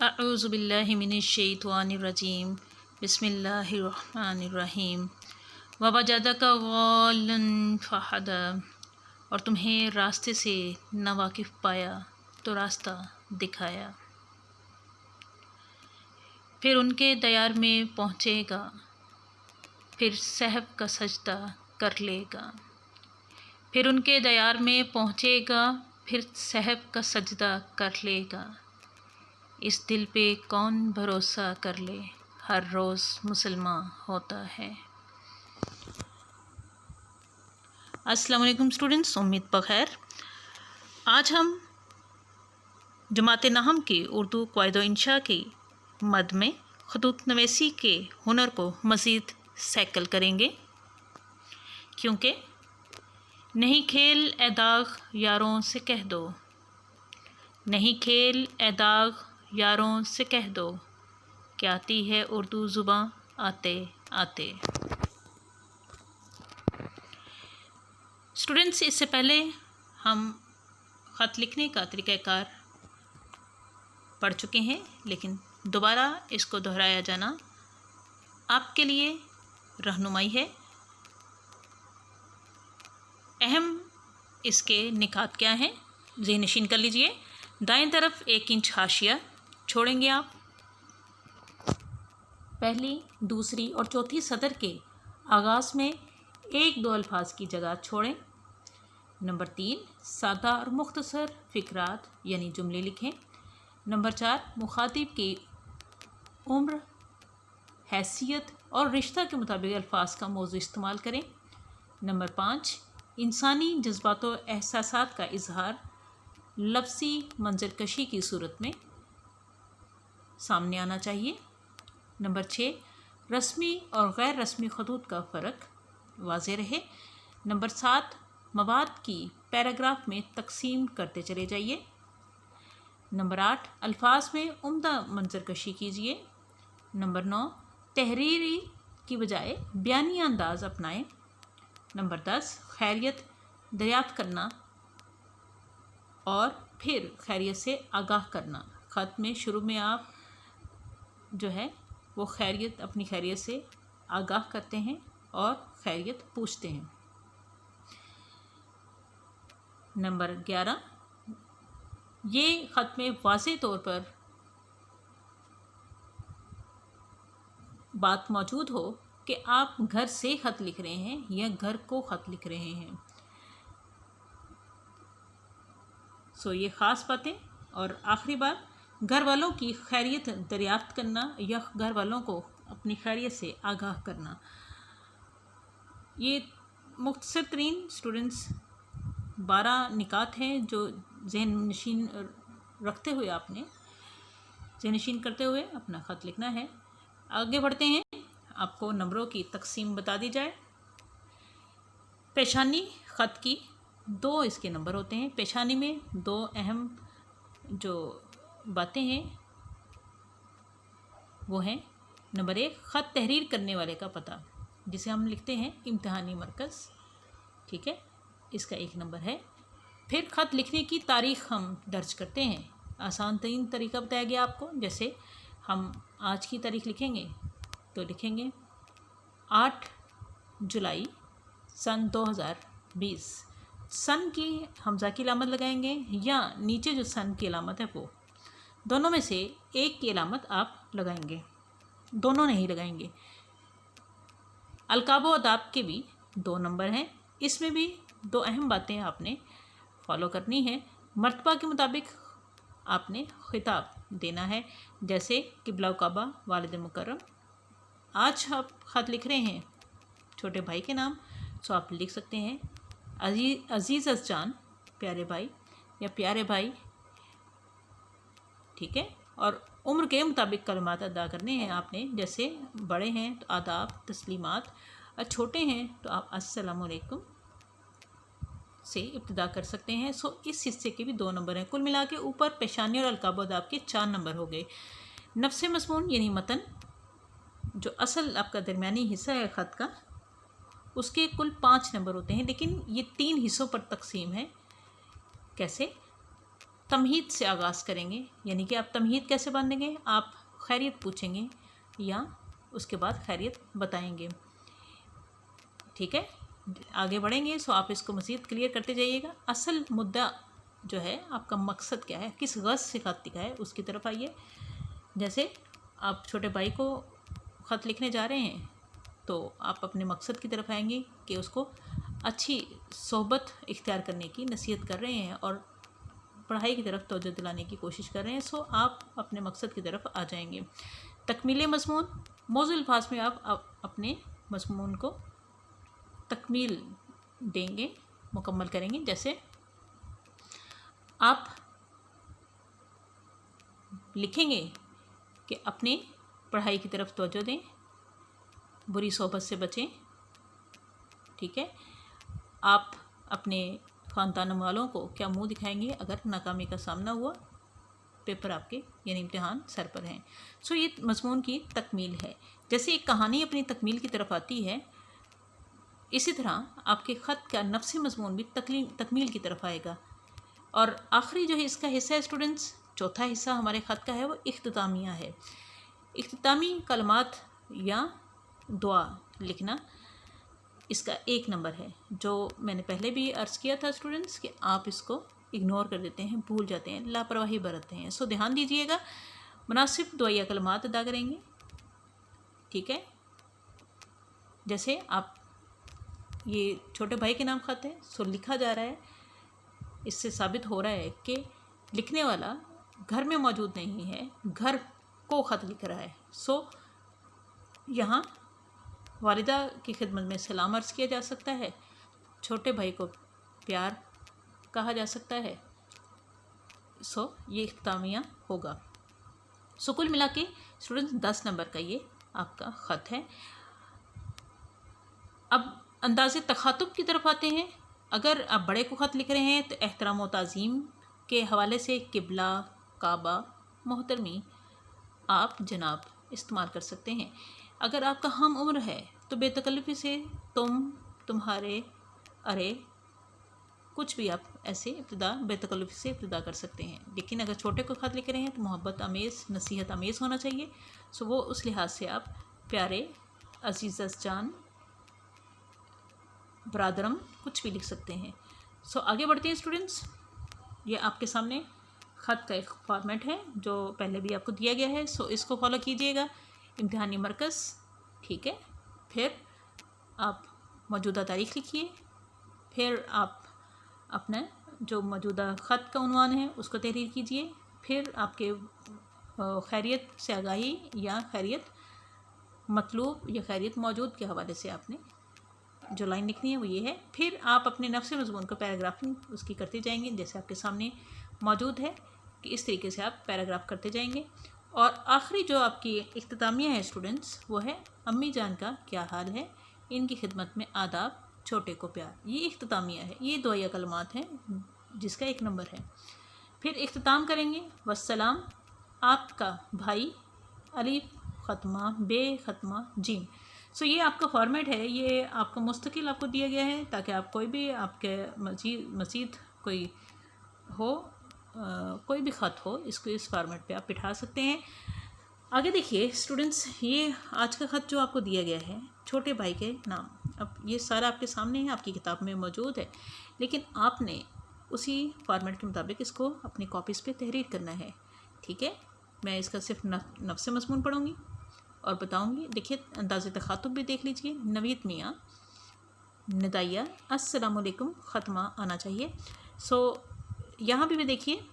अऊज़ु बिल्लाहि मिनश्शैतानिर्रजीम बिस्मिल्लाहिर्रहमानिर्रहीम ववजदक ज़ाल्लन फ़हदा। और तुम्हें रास्ते से नावाकिफ़ पाया तो रास्ता दिखाया। फिर उनके दयार में पहुँचेगा, फिर सहब का सजदा कर लेगा। फिर उनके दयार में पहुँचेगा, फिर सहब का सजदा कर लेगा। इस दिल पे कौन भरोसा कर ले, हर रोज़ मुसलमान होता है। अस्सलाम वालेकुम स्टूडेंट्स, उम्मीद बखैर। आज हम जमात नहम की उर्दू क़वाइद व इंशा की मद में ख़ुतूत नवीसी के हुनर को मज़ीद सैकल करेंगे, क्योंकि नहीं खेल ए दाग़ यारों से कह दो, नहीं खेल ए दाग़ यारों से कह दो, कि आती है उर्दू ज़ुबां आते आते। स्टूडेंट्स, इससे पहले हम ख़त लिखने का तरीक़ाकार पढ़ चुके हैं, लेकिन दोबारा इसको दोहराया जाना आपके लिए रहनुमाई है। अहम इसके निकात क्या हैं, ज़हन नशीन कर लीजिए। दाएं तरफ 1 इंच हाशिया छोड़ेंगे आप। पहली, दूसरी और चौथी सतर के आगाज़ में 1-2 अल्फाज की जगह छोड़ें। नंबर 3, सादा और मुख्तसर फ़िक्रात यानी जुमले लिखें। नंबर 4, मुखातिब की उम्र, हैसियत और रिश्ता के मुताबिक अल्फाज का मौजू इस्तेमाल करें। नंबर 5, इंसानी जज्बात व एहसासात का इजहार लफ्ज़ी मंजरकशी की सूरत में सामने आना चाहिए। नंबर 6, रस्मी और गैर रस्मी खतूत का फ़र्क वाज़ेह रहे। नंबर 7, मवाद की पैराग्राफ में तकसीम करते चले जाइए। नंबर 8, अल्फाज में उम्दा मंजरकशी कीजिए। नंबर 9, तहरीरी की बजाय बयानी अंदाज़ अपनाएं। नंबर 10, खैरियत दरियाफ़्त करना और फिर खैरियत से आगाह करना। ख़त में शुरू में आप जो है वो खैरियत, अपनी खैरियत से आगाह करते हैं और खैरियत पूछते हैं। नंबर 11, ये ख़त में वाज़ेह तौर पर बात मौजूद हो कि आप घर से ख़त लिख रहे हैं या घर को ख़त लिख रहे हैं। ये ख़ास बातें। और आखिरी बात, घर वालों की खैरियत दरियाफ़्त करना या घर वालों को अपनी खैरियत से आगाह करना। ये मुख्तसर तरीन स्टूडेंट्स 12 निकात हैं जो ज़हन नशीन रखते हुए आपने ज़हन नशीन करते हुए अपना ख़त लिखना है। आगे बढ़ते हैं, आपको नंबरों की तकसीम बता दी जाए। पेशानी ख़त की 2 इसके नंबर होते हैं। पेशानी में 2 अहम जो बातें हैं वो हैं। नंबर 1, ख़त तहरीर करने वाले का पता, जिसे हम लिखते हैं इम्तिहानी मरकज़, ठीक है, इसका 1 नंबर है। फिर ख़त लिखने की तारीख़ हम दर्ज करते हैं। आसान तरीन तरीका बताया गया आपको। जैसे हम आज की तारीख़ लिखेंगे तो लिखेंगे 8 जुलाई सन 2020। सन की हमज़ा की अलामत लगाएंगे या नीचे जो सन की अलामत है वो, दोनों में से एक की अलामत आप लगाएंगे, दोनों नहीं लगाएंगे। अलकाब व अदाब के भी 2 नंबर हैं। इसमें भी 2 अहम बातें आपने फॉलो करनी है। मर्तबा के मुताबिक आपने खिताब देना है, जैसे क़िबला काबा, वालिद मुकर्रम। आज आप ख़त लिख रहे हैं छोटे भाई के नाम, तो आप लिख सकते हैं अज़ीज़ अज़जान, प्यारे भाई या प्यारे भाई, ठीक है। और उम्र के मुताबिक कलमात अदा करने हैं आपने, जैसे बड़े हैं तो आदाब तस्लीमात, और छोटे हैं तो आप अस्सलामु अलैकुम से इब्तिदा कर सकते हैं। इस हिस्से के भी 2 नंबर हैं। कुल मिला के ऊपर पेशानी और अलकाब अदाब के 4 नंबर हो गए। नफ्स मज़मून यानी मतन, जो असल आपका दरमियानी हिस्सा है ख़त का, उसके कुल 5 नंबर होते हैं, लेकिन ये 3 हिस्सों पर तकसीम है। कैसे? तमहीद से आगाज़ करेंगे, यानी कि आप तमहीद कैसे बांधेंगे, आप खैरियत पूछेंगे या उसके बाद खैरियत बताएंगे। ठीक है, आगे बढ़ेंगे। सो आप इसको मज़ीद क्लियर करते जाइएगा। असल मुद्दा जो है, आपका मकसद क्या है, किस गज़ से ख़त लिखा है, उसकी तरफ आइए। जैसे आप छोटे भाई को ख़त लिखने जा रहे हैं तो आप अपने मकसद की तरफ आएंगे कि उसको अच्छी सोहबत इख्तियार करने की नसीहत कर रहे हैं और पढ़ाई की तरफ तवज्जो दिलाने की कोशिश कर रहे हैं। सो आप अपने मकसद की तरफ आ जाएंगे। तकमील मज़मून, मौज़ूअल अल्फाज़ में आप अपने मज़मून को तकमील देंगे, मुकम्मल करेंगे। जैसे आप लिखेंगे कि अपनी पढ़ाई की तरफ तवज्जो दें, बुरी सोहबत से बचें। ठीक है, आप अपने ख़ानदान वालों को क्या मुंह दिखाएंगे अगर नाकामी का सामना हुआ, पेपर आपके यानी इम्तिहान सर पर हैं। सो ये मज़मून की तकमील है। जैसे एक कहानी अपनी तकमील की तरफ आती है, इसी तरह आपके ख़त का नफ्सी मज़मून भी तकमील की तरफ आएगा। और आखिरी जो है इसका हिस्सा है स्टूडेंट्स, चौथा हिस्सा हमारे ख़त का है, वो इख्तितामिया है। इख्तितामी कलमात या दुआ लिखना इसका 1 नंबर है, जो मैंने पहले भी अर्ज़ किया था स्टूडेंट्स कि आप इसको इग्नोर कर देते हैं, भूल जाते हैं, लापरवाही बरतते हैं। सो ध्यान दीजिएगा, मुनासिब दुआया कलमात अदा करेंगे। ठीक है, जैसे आप ये छोटे भाई के नाम ख़त है, सो लिखा जा रहा है, इससे साबित हो रहा है कि लिखने वाला घर में मौजूद नहीं है, घर को ख़त लिख रहा है। सो यहाँ वालिदा की खिदमत में सलाम अर्ज़ किया जा सकता है, छोटे भाई को प्यार कहा जा सकता है। सो ये इख्तितामिया होगा। सो कुल मिला के स्टूडेंट्स 10 नंबर का ये आपका ख़त है। अब अंदाज़े तखातुब की तरफ आते हैं। अगर आप बड़े को ख़त लिख रहे हैं तो एहतराम व ताज़ीम के हवाले से किबला, काबा, मोहतरमी आप जनाब इस्तेमाल कर सकते हैं। अगर आपका हम उम्र है तो बेतकल्लुफ़ी से तुम, तुम्हारे, अरे, कुछ भी आप ऐसे इब्तिदा बेतकल्लुफ़ी से इब्तिदा कर सकते हैं। लेकिन अगर छोटे को ख़त लिख रहे हैं तो मोहब्बत अमेज़, नसीहत अमेज़ होना चाहिए। सो वो उस लिहाज से आप प्यारे, अज़ीज़ जान, बरादरम कुछ भी लिख सकते हैं। सो आगे बढ़ते हैं स्टूडेंट्स। ये आपके सामने ख़त का एक फॉर्मेट है जो पहले भी आपको दिया गया है। सो इसको फॉलो कीजिएगा। इम्तिहानी मरकज़, ठीक है, फिर आप मौजूदा तारीख़ लिखिए, फिर आप अपना जो मौजूदा ख़त का उन्वान है उसको तहरीर कीजिए, फिर आपके खैरियत से आगाही या खैरियत मतलूब या खैरियत मौजूद के हवाले से आपने जो लाइन लिखनी है वो ये है। फिर आप अपने नफ्सी मज़मून को पैराग्राफिंग उसकी करते जाएंगे, जैसे आपके सामने मौजूद है कि इस तरीके से आप पैराग्राफ करते जाएंगे। और आखिरी जो आपकी इख्तितामिया है स्टूडेंट्स, वो है अम्मी जान का क्या हाल है, इनकी खिदमत में आदाब, छोटे को प्यार। ये इख्तितामिया है, ये दुआया कलमात हैं जिसका 1 नंबर है। फिर इख्तिताम करेंगे वस्सलाम, आपका भाई, अलिफ ख़त्मा, बे ख़त्मा, जीम। सो ये आपका फॉर्मेट है, ये आपका मुस्तकिल आपको दिया गया है ताकि आप कोई भी आपके मज़ीद कोई हो, कोई भी ख़त हो, इसको इस फॉर्मेट पे आप बिठा सकते हैं। आगे देखिए स्टूडेंट्स, ये आज का ख़त जो आपको दिया गया है छोटे भाई के नाम, अब ये सारा आपके सामने है, आपकी किताब में मौजूद है, लेकिन आपने उसी फॉर्मेट के मुताबिक इसको अपनी कॉपीज़ पे तहरीर करना है। ठीक है, मैं इसका सिर्फ नफ्स मज़मून पढ़ूँगी और बताऊँगी। देखिए अंदाज़े तखातुब भी देख लीजिए, नवीद मियाँ, निदाइया, अस्सलामुअलैकुम ख़त्मा आना चाहिए। सो यहाँ भी देखिए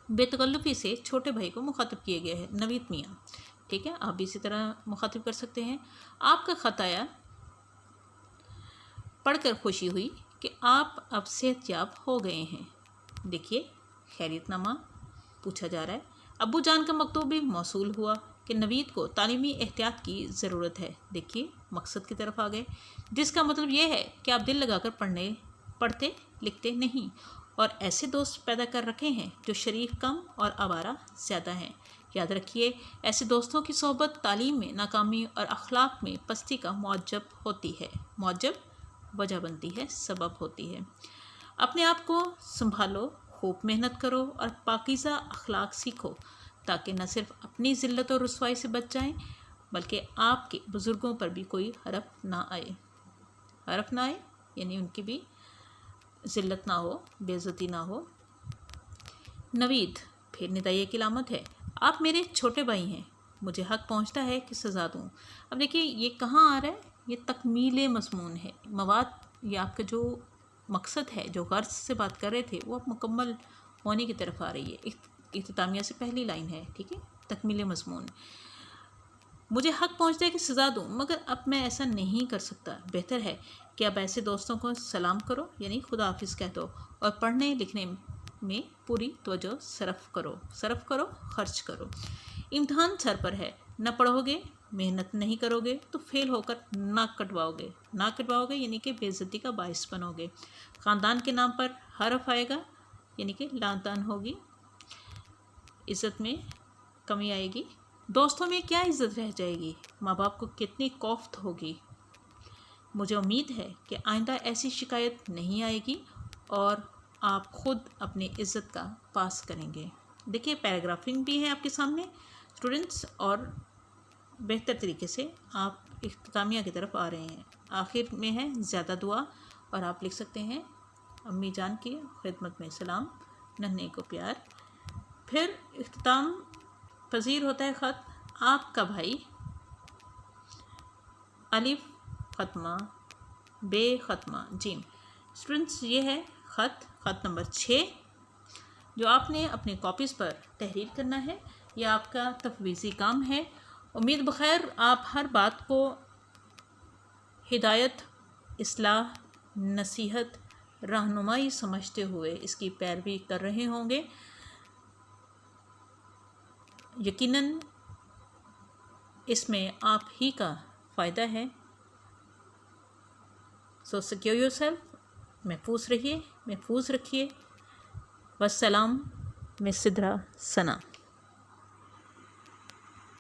बेतकल्लुफ़ी से छोटे भाई को मुखातिब किया गया है, नवीद मियाँ। ठीक है, आप भी इसी तरह मुखातिब कर सकते हैं। आपका ख़त आया, पढ़कर खुशी हुई कि आप अब सेहतयाब हो गए हैं। देखिए खैरियतनामा पूछा जा रहा है। अब्बू जान का मकतूब भी मौसूल हुआ कि नवीद को तालीमी एहतियात की ज़रूरत है। देखिए मकसद की तरफ आ गए, जिसका मतलब ये है कि आप दिल लगाकर पढ़ते लिखते नहीं और ऐसे दोस्त पैदा कर रखे हैं जो शरीफ कम और आवारा ज़्यादा हैं। याद रखिए, ऐसे दोस्तों की सोहबत तालीम में नाकामी और अखलाक में पस्ती का मौजब होती है। मौजब वजह बनती है, सबब होती है। अपने आप को संभालो, خوب محنت کرو اور پاکیزہ اخلاق سیکھو تاکہ نہ صرف اپنی ذلت و رسوائی سے بچ جائیں بلکہ آپ کے بزرگوں پر بھی کوئی حرف نہ آئے. حرف نہ آئے یعنی ان کی بھی ذلت نہ ہو، بے عزتی نہ ہو. نوید پھر ندائیہ کی علامت ہے. آپ میرے چھوٹے بھائی ہیں، مجھے حق پہنچتا ہے کہ سزا دوں. اب دیکھیے یہ کہاں آ رہا ہے، یہ تکمیل مضمون ہے. مواد یہ آپ کا جو مقصد ہے، جو غرض سے بات کر رہے تھے، وہ اب مکمل ہونے کی طرف آ رہی ہے. اختتامیہ سے پہلی لائن ہے، ٹھیک ہے، تکمیل مضمون. مجھے حق پہنچتا ہے کہ سزا دوں مگر اب میں ایسا نہیں کر سکتا. بہتر ہے کہ اب ایسے دوستوں کو سلام کرو یعنی خدا حافظ کہہ دو اور پڑھنے لکھنے میں پوری توجہ صرف کرو، خرچ کرو. امتحان سر پر ہے، نہ پڑھو گے، محنت نہیں کرو گے تو فیل ہو کر ناک کٹواؤ گے یعنی کہ بے عزتی کا باعث بنو گے. خاندان کے نام پر حرف آئے گا یعنی کہ لعن ہوگی، عزت میں کمی آئے گی. دوستوں میں کیا عزت رہ جائے گی، ماں باپ کو کتنی کوفت ہوگی. مجھے امید ہے کہ آئندہ ایسی شکایت نہیں آئے گی اور آپ خود اپنی عزت کا پاس کریں گے. دیکھیے پیراگرافنگ بھی ہے آپ کے سامنے اسٹوڈنٹس، اور بہتر طریقے سے آپ اختتامیہ کی طرف آ رہے ہیں. آخر میں ہے زیادہ دعا، اور آپ لکھ سکتے ہیں امی جان کی خدمت میں سلام، ننھے کو پیار. پھر اختتام پذیر ہوتا ہے خط. آپ کا بھائی، الف ختمہ بے ختمہ جیم. اسٹوڈنٹس یہ ہے خط نمبر 6 جو آپ نے اپنے کاپیز پر تحریر کرنا ہے. یہ آپ کا تفویضی کام ہے. امید بخیر آپ ہر بات کو ہدایت، اصلاح، نصیحت، رہنمائی سمجھتے ہوئے اس کی پیروی کر رہے ہوں گے. یقیناً اس میں آپ ہی کا فائدہ ہے. سو سیکیور یور سیلف، محفوظ رکھیے. والسلام، مس سدرا ثنا.